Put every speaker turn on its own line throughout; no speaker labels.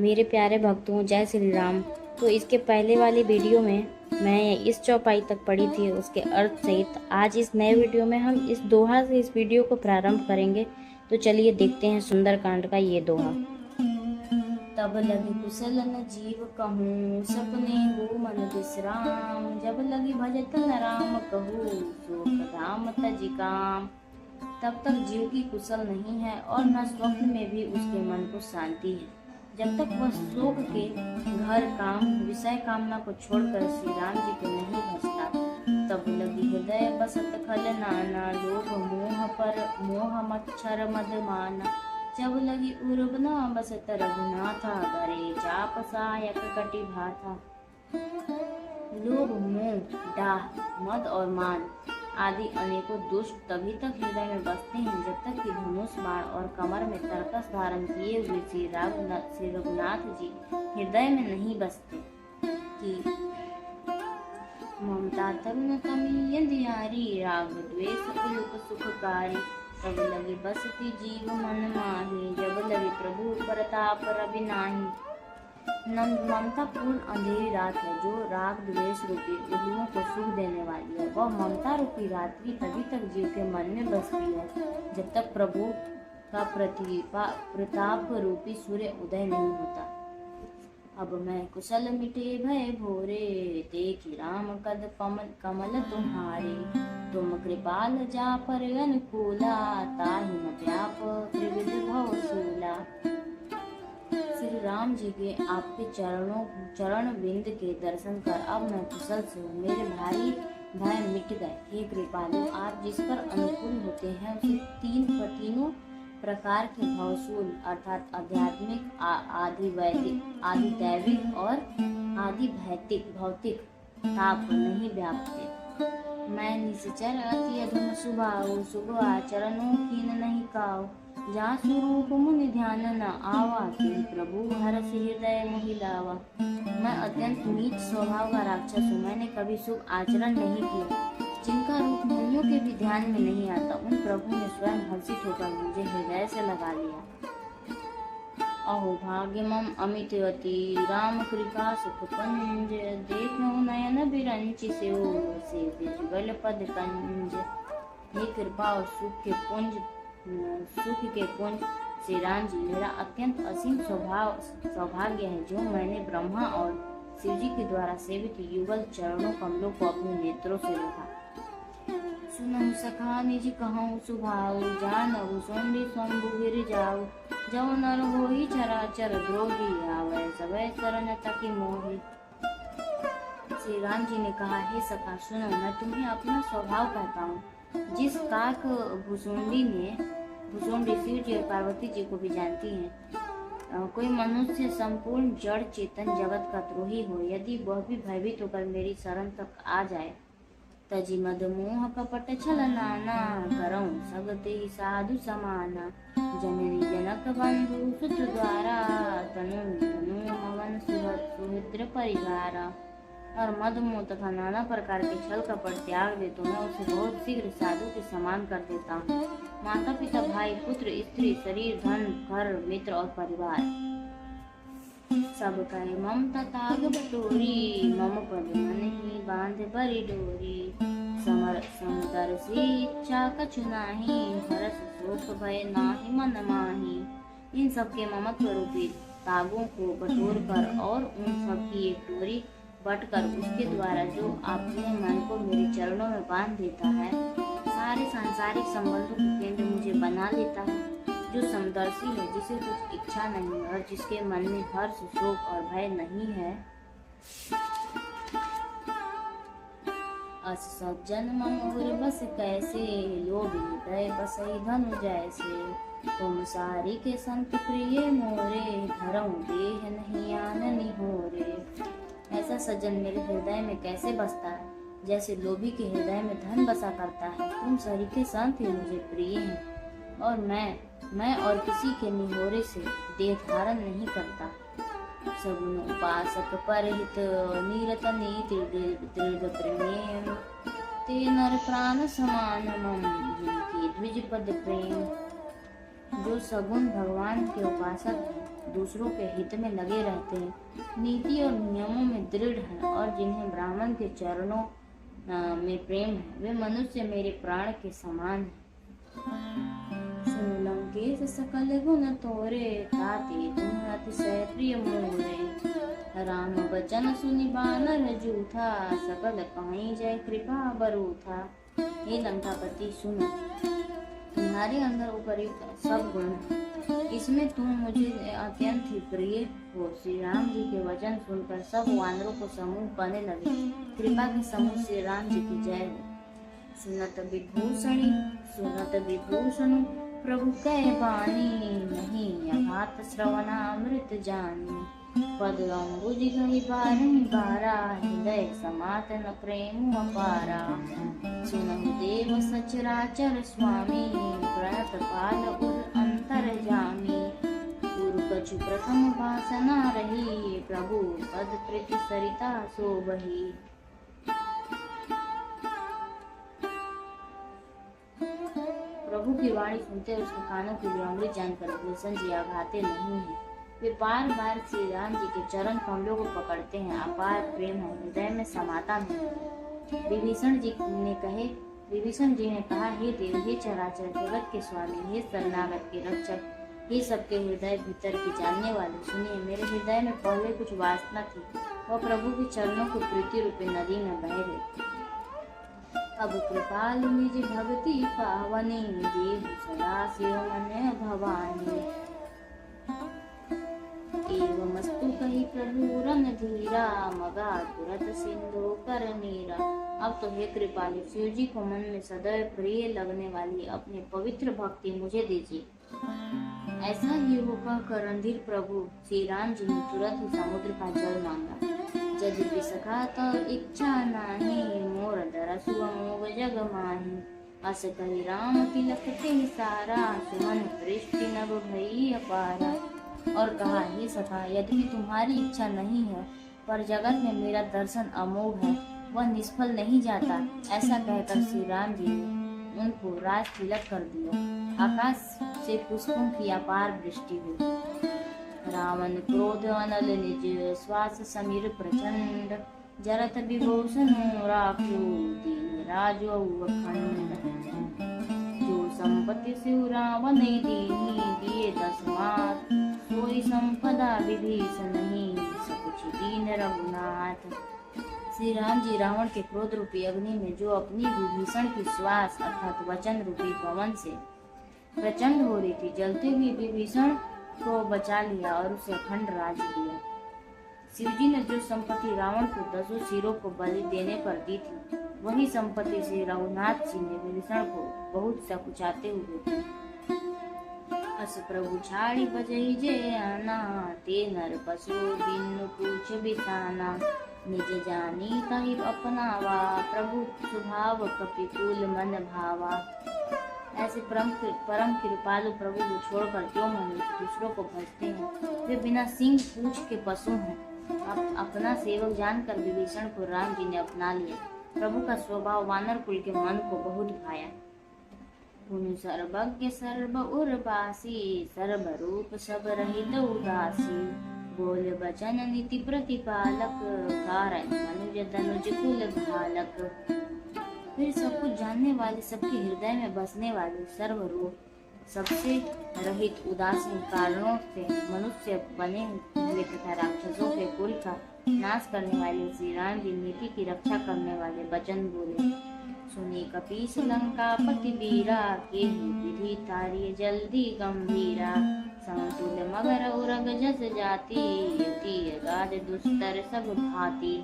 मेरे प्यारे भक्तों, जय श्री राम। तो इसके पहले वाली वीडियो में मैं इस चौपाई तक पढ़ी थी, उसके अर्थ सहित। आज इस नए वीडियो में हम इस दोहा से इस वीडियो को प्रारंभ करेंगे। तो चलिए देखते हैं सुंदर कांड का ये दोहा। तब लगी कुशल न जीव कहूँ, सपने हो मन विश्राम। जब लगी भजत न राम कहूँ, सुख धाम तज काम। तब तक जीव की कुशल नहीं है और न स्वप्न में भी उसके मन को शांति है, जब तक वह शोक के घर काम विषय कामना को छोड़कर श्री राम जी को नहीं भजता। तब लगी हृदय बसत खल नाना, लोभ मोह पर मोह मच्छर मद माना। जब लगी उर्ब न बसत रघुनाथा, करे चाप सायक कटि भाथा। लोभ मोह डाह मद और मान आदि अनेकों दुष्ट तभी तक हृदय में बसते हैं जब तक कि धनुष बाण और कमर में तरकस धारण किए हुए श्री रघुनाथ जी हृदय में नहीं बसते। कि ममता तब न कमी यदियारी, राग द्वेष उलुक सुखकारी। तब लगी बसती जीव मन माही, जब लगी प्रभु प्रताप रवि नाही। ममता पूर्ण अंधेरी रात है जो राग द्वेष रूपी उल्लुओं को सुख देने वाली है। वह ममता रूपी रात्रि तभी तक जीव के मन में बसती है जब तक प्रभु का प्रताप रूपी सूर्य उदय नहीं होता। अब मैं कुशल मिटे भय भोरे, देखी राम कद कमल तुम्हारे। तुम कृपाल जा पर अनुकूला, ताहि न व्याप त्रिविध भव सूला। श्री राम जी के आपके चरण बिंद के दर्शन कर अब मैं कुशल से हूँ। मेरे भारी भय मिट गए। हे कृपालु, आप जिस पर अनुकूल होते हैं उसे तीनों प्रकार के भवसूल अर्थात आध्यात्मिक, आदि वैदिक, आदि दैविक और आदि भौतिक ताप नहीं व्यापते। मैं निश्चर अति अधम सुभाऊ, शुभ आचरणों कीन नहीं काऊ। जहाँ स्वरूप मुनि ध्यान न आवा, तिन प्रभु हरस हृदय मोहि लावा। मैं अत्यंत नीच स्वभाव का राक्षस हूँ। मैंने कभी शुभ आचरण नहीं किया। जिनका रूप मुनियों के भी ध्यान में नहीं आता, उन प्रभु ने स्वयं हर्षित होकर मुझे हृदय से लगा लिया। अहो भाग्य मम अमित अति, राम कृपा सुख पंज। देखो नयन बिरंचि से जुगल पद कंज। ये कृपा और सुख के पुंज श्री राम जी, मेरा अत्यंत असीम सौभाग्य है जो मैंने ब्रह्मा और शिव जी के द्वारा सेवित युगल चरणों कमलों को अपने नेत्रों से देखा। सुनहु सखा निज कहूँ सुभाऊ, जानहु सोंडी शंभु गिर जाऊ। जब नर होई चराचर द्रोही, आवै सबे शरण तकी मोही। श्री राम जी ने कहा, हे सखा सुनो, मैं तुम्हें अपना स्वभाव कहता हूँ। जिस काक भुसुंडी शिव जी और पार्वती जी को भी जानती हैं, कोई मनुष्य संपूर्ण जड़ चेतन जगत का द्रोही हो, यदि वह भी भयभीत होकर मेरी शरण तक आ जाए, तजी मद मोह कपट छल नाना, करऊं सगते साधु समाना। जननी जनक बंधु सुत द्वारा, तनु तनु हवन सुहृद परिवारा। और मद मोह तथा नाना प्रकार के छल कपट त्याग दे तो मैं उसे बहुत शीघ्र साधु के समान कर देता हूँ। माता पिता भाई पुत्र स्त्री शरीर धन घर मित्र और परिवार सब कहे ममता ताग बटोरी। मम पद मन ही बांध बरी डोरी, समदर्शी इच्छा कछु नाही, हरस शोक भय नाही मन माही। इन सबके ममत्व रूपी तागों को बटोर कर और उन सब की एक डोरी बटकर उसके द्वारा जो अपने मन को मेरे चरणों में बांध देता है, सारे सांसारिक संबंधों के केंद्र मुझे बना लेता है। जो समदर्शी है, जिसे कुछ इच्छा नहीं और जिसके मन में हर्ष शोक और भय नहीं है। अस सज्जन मम उर बस कैसे, लोभ हृदय बसई धनु जैसे। तुम सारी के संत प्रिय मोरे, धरऊं देह नहीं आननी होरे। ऐसा सज्जन मेरे हृदय में कैसे बसता है, जैसे लोभी के हृदय में धन बसा करता है। तुम सरी के संत ही मुझे प्रिय हैं और मैं और किसी के निहोरे से देह धारण नहीं करता। सगुन उपासक परहित, नीरत नीति दृढ़ प्रेम। ते नर प्राण समान मम, जिनकी द्विज पद प्रेम। जो सगुण भगवान के उपासक हैं दूसरों के हित में लगे रहते हैं, नीति और नियमों में दृढ़ हैं और जिन्हें ब्राह्मण के चरणों में प्रेम है, वे मनुष्य मेरे प्राण के समान है। सुन लंकेश सकल गुण तोरे, ताते तुम अतिशय प्रिय मोरे। राम बचन सुनि बानर जूथा, सकल कहीं जय कृपा बरूथा। हे लंकापति सुनो, तुम्हारे अंदर उपयुक्त सब गुण हैं, इसमें तुम मुझे अत्यंत ही प्रिय हो। श्री राम जी के वचन सुनकर सब वानरों को समूह कहने लगे, कृपा के समूह श्री राम जी की जय हो। सुनत विभूषण प्रभु कै बानी, नहीं अघात श्रवणामृत जानी। पद अम्बुज गहि बारहि बारा, हृदय समातन प्रेम अपारा। सुनहु देव सचराचर स्वामी, प्रणत पाल उर अंतर जामी। गुरु कछु प्रथम वासना रही, प्रभु पद प्रीति सरिता सोबही। प्रभु की वाणी सुनते उसके कानों के लिए अमृत जानकर विभीषण जी आघाते नहीं है। वे बार बार श्री राम जी के चरण कमलों को पकड़ते हैं, अपार प्रेम है, हृदय में समाता नहीं। विभीषण जी ने कहा, हे देव, हे चराचर जगत के स्वामी, हे शरणागत के रक्षक, हे सबके हृदय भीतर की जानने वाले, सुनिए, मेरे हृदय में पहले कुछ वासना थी, वह प्रभु के चरणों को प्रीति रूपी नदी में बह गई। अब कृपालु निज भक्ति पावनी, देव सदा शिव मन भवानी। एवमस्तु कही प्रभु रणधीरा, मगा तुरत सिंधु कर नीरा। अब तो हे कृपालु, शिव जी को मन में सदैव प्रिय लगने वाली अपनी पवित्र भक्ति मुझे दीजिए। ऐसा ही हो कहकर रणधीर प्रभु श्री राम जी ने तुरंत ही समुद्र का जल मांगा। यदि सखा तो इच्छा नाही, मोर दरसु अमोघ जग माही। अस कही राम तिलक ते सारा, सुमन दृष्टि नभ भई अपारा। और कहा, हे सखा, यदि तुम्हारी इच्छा नहीं है, पर जगत में मेरा दर्शन अमोघ है, वह निष्फल नहीं जाता। ऐसा कहकर श्री राम जी ने उनको राज तिलक कर दिया। आकाश से पुष्पों की अपार वृष्टि हुई। रावण क्रोध अनल निज, श्वास समीर प्रचंड। जरत विभूषण राखो, दीन राजो अखंड। जो संपत्ति शिव रावण दीनी, दिए 10 मात, कोई संपदा विभीषण नहीं, सकुच दीन रघुनाथ। श्री राम जी रावण के क्रोध रूपी अग्नि में जो अपनी विभीषण की श्वास अर्थात वचन रूपी पवन से प्रचंड हो रही थी, जलते हुए विभीषण को बचा लिया और उसे अखंड राज दिया। शिवजी ने जो संपत्ति रावण को 10 सिरों को बलि देने पर दी थी, वही संपत्ति श्री रघुनाथ जी ने विभीषण को बहुत सकुचाते हुए दी। अस प्रभु छाड़ी बजई जे आना, ते नर पशु बिनु पूछ बिसाना। निज जानी कहि अपनावा, प्रभु स्वभाव कपिकुल मन भावा। ऐसे परम कृपालु प्रभु को छोड़कर जो मनुष्य दूसरों को भजते हैं, वे बिना सींग पूंछ के पशु हैं। अपना सेवक जानकर विभीषण को राम जी ने अपना लिया। प्रभु का स्वभाव वानर कुल के मन को बहुत भाया। पुनि सर्वज्ञ सर्व उर्वासी, सर्व रूप सब रहित उदासी। बोल बचन नीति प्रतिपालक, कारण मनुज तनुज कुल भालक। फिर सब कुछ जानने वाले, सबके हृदय में बसने वाले, सर्वरूप सबसे रहित उदासीन कारणों से मनुष्य बने हुए तथा राक्षसों के कुल का नाश करने वाले श्री राम जी नीति की रक्षा करने वाले वचन बोले। सुनी कपीस लंकापति वीरा, के विधि तारिय जल्दी गंभीरा। समतुल मगर उरग जस जाति, युति गाद दुस्तर सब भांति।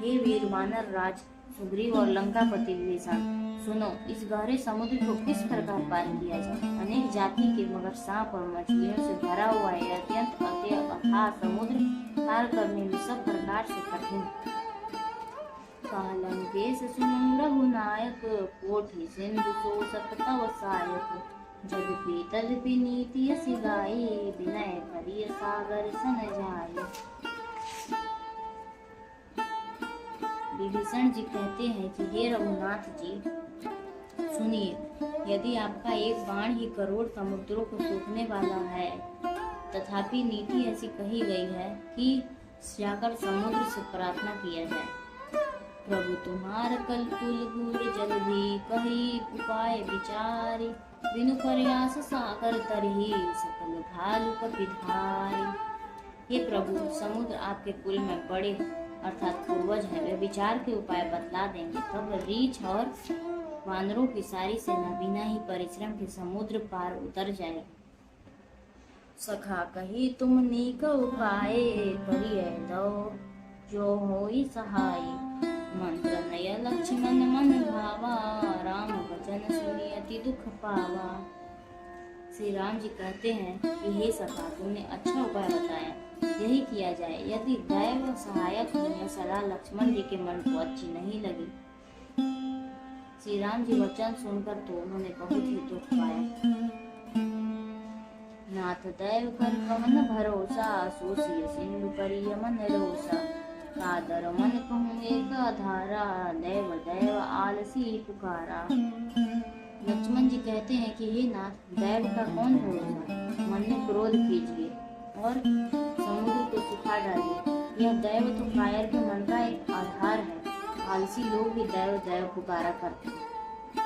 हे वीर वानर राज सुग्रीव और लंकापति विभीषण, सुनो, इस गहरे समुद्र को किस प्रकार पार किया जाए। अनेक जाति के मगर, सांप और मछलियों से भरा हुआ है अत्यंत अथाह समुद्र पार करने में सब प्रकार से कठिन। लंकेश सुन रघुनायक, कोटि सिंधु शोषक तव सहायक। जदपि तदपि नीति यसी गाई, विनय करिय सागर सन जाय। विभीषण जी कहते हैं कि हे रघुनाथ जी, सुनिए, यदि आपका एक बाण ही करोड़ समुद्रों को सूखने वाला है, तथापि नीति ऐसी कही गई है कि जाकर समुद्र से प्रार्थना किया जाए। प्रभु तुम्हार कल कुल गुर जल्दी कही उपाय विचारी, बिनु प्रयास सागर तरही सकल भालु कपिधारी। हे प्रभु, समुद्र आपके कुल में बड़े अर्थात पूर्वज है, वे विचार के उपाय बतला देंगे। तब रीछ और वानरों की सारी सेना बिना ही परिश्रम के समुद्र पार उतर जाएगी। सखा कही तुम नीक उपाय करिए दो, जो होई सहाय। मंत्र नय लक्ष्मण मन भावा, राम वचन सुनी अति दुख पावा। श्री राम जी कहते हैं कि हे सखा, तुमने अच्छा उपाय बताया, यही किया जाए। यदि दैव सहायक हो, यह सलाह लक्ष्मण जी के मन को अच्छी नहीं लगी। श्री राम जी वचन सुनकर तो उन्होंने बहुत ही दुख पाया। नाथ दैव कर कवन भरोसा, सोचिय सिंधु करिय मन रोसा। कादर मन कहूँ एक धारा, दैव दैव आलसी पुकारा। लक्ष्मण जी कहते हैं कि हे नाथ, दैव का कौन भरोसा, मन में क्रोध कीजिए और समुद्र को सुखा डालिए। यह दैव तो कायर के मन का एक आधार है। आलसी लोग भी दैव दैव पुकारा करते हैं।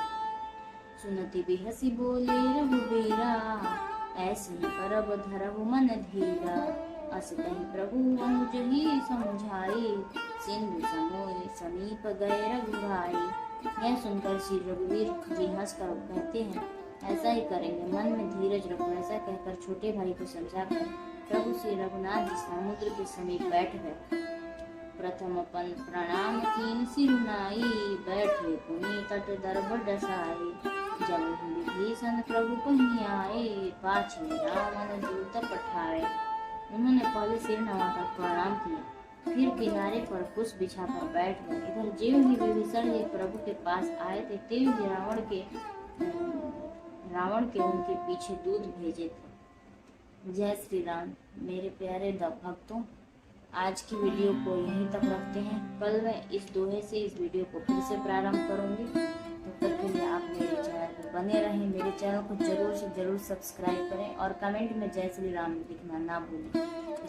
सुनति बिहसी बोले रघुबीरा, ऐसे ही करब धरब मन धीरा। अस कही प्रभु अनुज ही समझाई, सिंधु समोय समीप गए रघुराई। यह सुनकर श्री रघुवीर जी हंसकर कहते हैं, ऐसा ही करेंगे, मन में धीरज रखो। ऐसा कहकर छोटे भाई को समझाकर प्रभु श्री रघुनाथ जी समुद्र के समीप बैठ गए। प्रथम प्रणाम कीन सिरुनाई, बैठे पुनि तट दरब डसाई। जब विभीषण प्रभु कहीं आए, पाछे रावण दूत पठाए। उन्होंने पहले सिर नवाकर प्रणाम किया, फिर किनारे पर कुश बिछाकर बैठ गए। इधर ज्यों ही विभीषण जी प्रभु के पास आए थे, त्यों ही रावण के उनके पीछे दूत भेजे थे। जय श्री राम। मेरे प्यारे भक्तों, आज की वीडियो को यहीं तक रखते हैं। कल मैं इस दोहे से इस वीडियो को फिर से प्रारंभ करूंगी। तब तक के लिए आप मेरे चैनल पर बने रहें। मेरे चैनल को जरूर से जरूर सब्सक्राइब करें और कमेंट में जय श्री राम लिखना ना भूलें।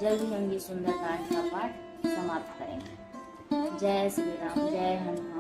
जल्द ही हम ये सुंदरकांड का पाठ समाप्त करेंगे। जय श्री राम, जय हनुमान।